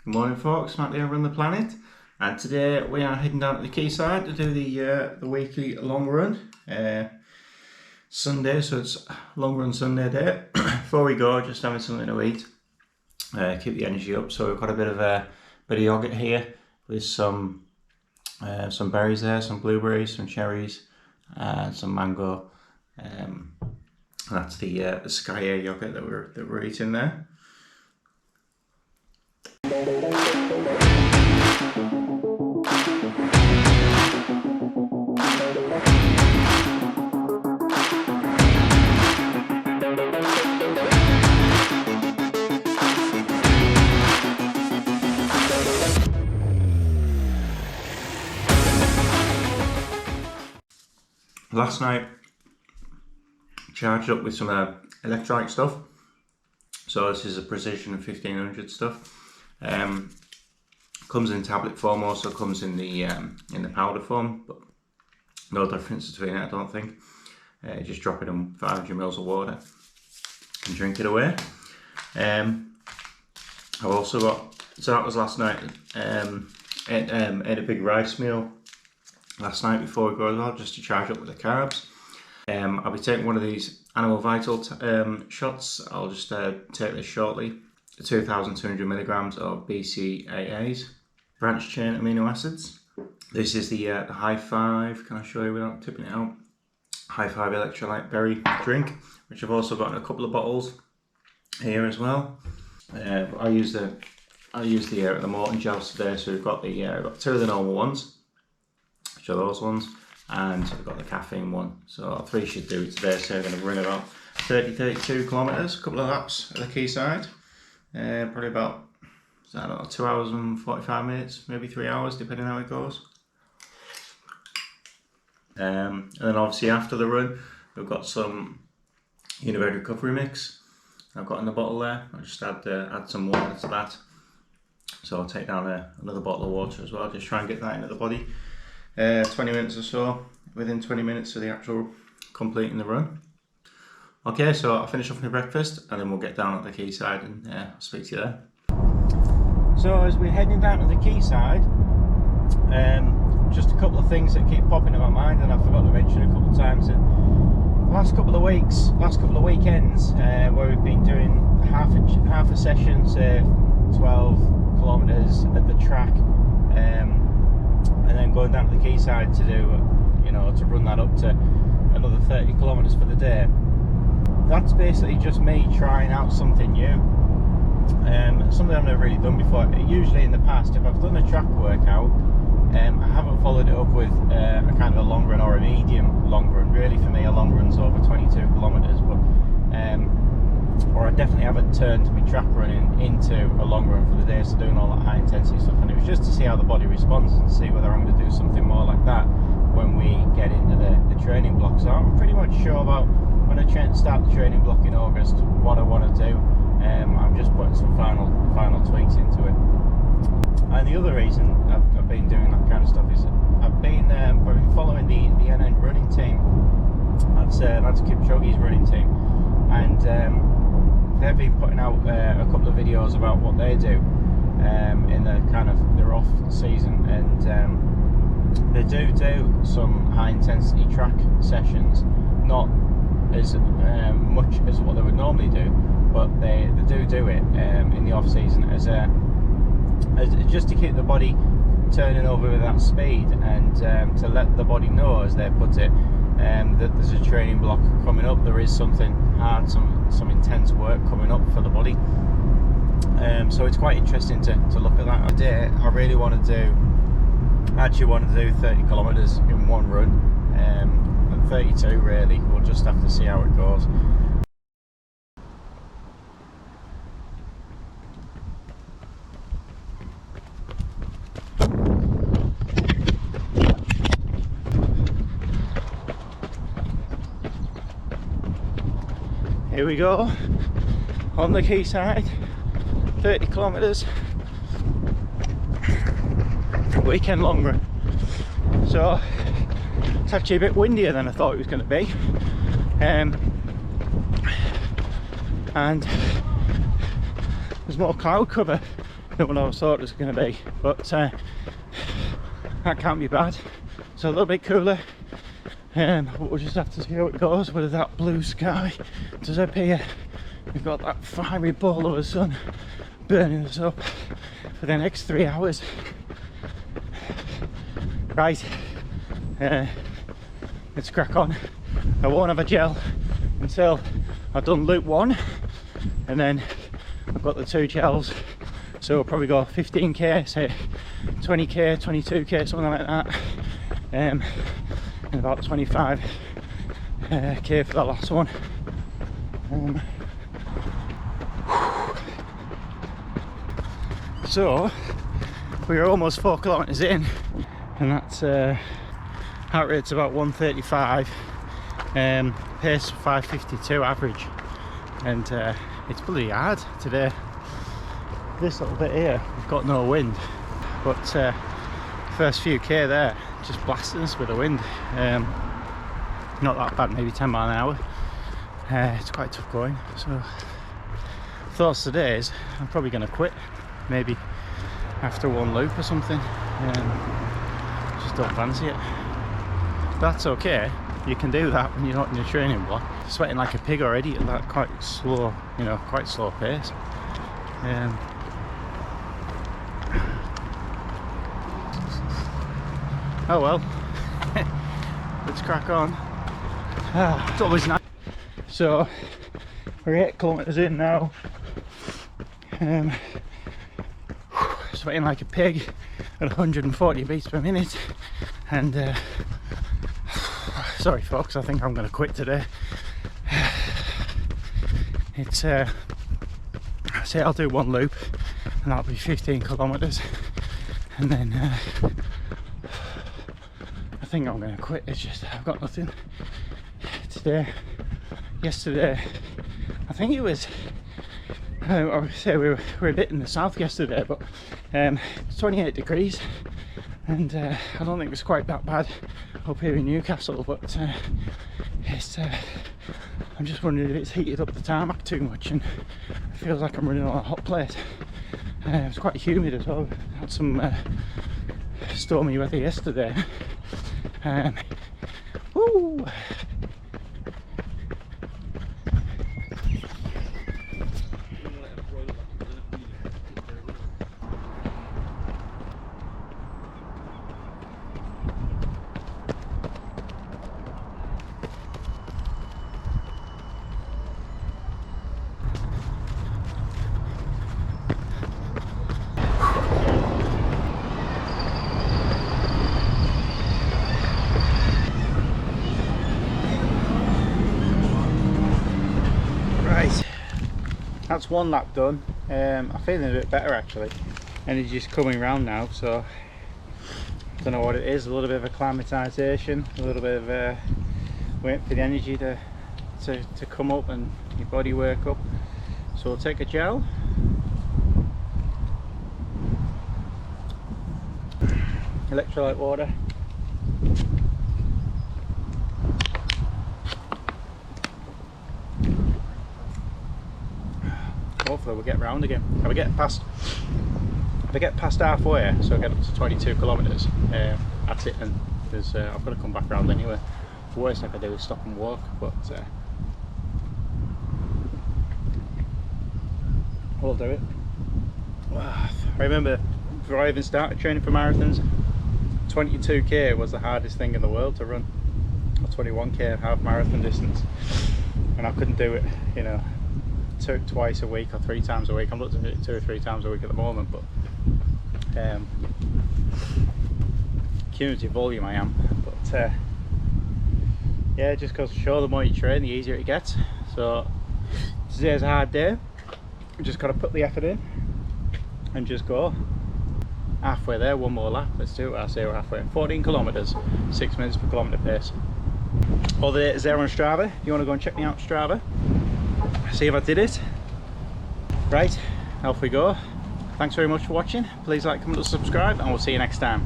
Good morning folks, Matt here, Run the Planet, and today we are heading down to the quayside to do the weekly long run. Sunday, so it's long run Sunday day. Before we go, just having something to eat, keep the energy up. So we've got a bit of yogurt here with some berries there, some blueberries, some cherries, and some mango. And that's the Sky Air yogurt that we're eating there. Last night, charged up with some electronic stuff. So this is a Precision 1500 stuff. Comes in tablet form, also comes in the powder form, but no difference between it, I don't think. Just drop it in 500 ml of water and drink it away. I've also got, so that was last night. Ate a big rice meal last night before we go as well, just to charge up with the carbs. I'll be taking one of these Animal Vital shots. I'll just take this shortly. 2,200 milligrams of BCAAs, branched chain amino acids. This is the High Five. Can I show you without tipping it out? High Five electrolyte berry drink, which I've also got in a couple of bottles here as well. I use the Morton gels today, so we've got got two of the normal ones, which are those ones, and I've got the caffeine one. So 3 should do it today. So I'm going to run about 32 kilometers, a couple of laps at the quayside. Probably about, I don't know, 2 hours and 45 minutes, maybe 3 hours, depending how it goes. And then obviously after the run, we've got some Unived recovery mix I've got in the bottle there. I'll just add some water to that. So I'll take down another bottle of water as well, just try and get that into the body. 20 minutes or so, within 20 minutes of the actual completing the run. Okay, so I'll finish off my breakfast and then we'll get down at the quayside and I'll speak to you there. So as we're heading down to the quayside, just a couple of things that keep popping in my mind, and I forgot to mention a couple of times. The last couple of weekends, where we've been doing half a session, say 12 kilometers at the track, and then going down to the quayside to do, to run that up to another 30 kilometers for the day. That's basically just me trying out something new, something I've never really done before. Usually in the past, if I've done a track workout, I haven't followed it up with a kind of a long run or a medium long run. Really, for me, a long run's over 22 kilometers, but or I definitely haven't turned my track running into a long run for the day, so doing all that high intensity stuff. And it was just to see how the body responds and see whether I'm going to do something more like that when we get into the training block. So I'm pretty much sure about when I start the training block in August what I want to do. I'm just putting some final tweaks into it. And the other reason I've been doing that kind of stuff is I've been following the NN running team. That's Kipchoge's running team, and they've been putting out a couple of videos about what they do in their off season, and they do some high intensity track sessions, not as much as what they would normally do, but they do it in the off season as just to keep the body turning over with that speed, and to let the body know, as they put it, that there's a training block coming up. There is something hard, some intense work coming up for the body. So it's quite interesting to look at that. Today I really want to do 30 kilometers in one run, and 32 really. We'll just have to see how it goes. Here we go, on the quayside, 30 kilometers, weekend long run. So it's actually a bit windier than I thought it was going to be, and there's more cloud cover than what I thought it was going to be, but that can't be bad. So a little bit cooler, but we'll just have to see how it goes, whether that blue sky does appear. We've got that fiery ball of the sun burning us up for the next 3 hours. Right, let's crack on. I won't have a gel until I've done loop 1, and then I've got the 2 gels, so we'll probably go 15k, say 20k, 22k, something like that, and about 25k for the last one. So we're almost 4 kilometers in, and that's heart rate's about 135, pace 552 average, and it's bloody hard today. This little bit here, we've got no wind, but first few k there just blasting us with the wind. Not that bad, maybe 10 mile an hour. It's quite tough going. So thoughts today is I'm probably going to quit, maybe after 1 loop or something. Just don't fancy it. That's okay, you can do that when you're not in a training block. Sweating like a pig already at that quite slow, quite slow pace. Oh well, let's crack on. It's always nice. So we're 8 kilometers in now. Sweating like a pig at 140 beats per minute, and sorry folks, I think I'm going to quit today. It's I say I'll do 1 loop and that'll be 15 kilometers, and then I think I'm going to quit. It's just I've got nothing today. Yesterday I think it was I would say we were a bit in the south yesterday, but it's 28 degrees, and I don't think it was quite that bad up here in Newcastle, but it's I'm just wondering if it's heated up the tarmac too much and it feels like I'm running on a hot plate. It's quite humid as well. Had some stormy weather yesterday. Woo! That's 1 lap done. I'm feeling a bit better actually. Energy's coming round now, so I don't know what it is. A little bit of acclimatization, a little bit of waiting for the energy to come up and your body work up. So we'll take a gel. Electrolyte water. Hopefully we'll get round again. If I get past halfway, so I get up to 22 kilometers, that's it, and I've got to come back round anyway. The worst I could do is stop and walk, but we'll do it. I remember before I even started training for marathons, 22k was the hardest thing in the world to run, or 21k half marathon distance, and I couldn't do it, twice a week or 3 times a week. I'm looking at it 2 or 3 times a week at the moment, but cumulative volume I am. But yeah, it just goes to show the more you train, the easier it gets. So today's a hard day. We just got to put the effort in and just go. Halfway there, 1 more lap. Let's do it. I say we're halfway. 14 kilometers, 6 minutes per kilometer pace. All the data is there on Strava. You want to go and check me out Strava, see if I did it right. Off we go. Thanks very much for watching. Please like, comment and subscribe, and we'll see you next time.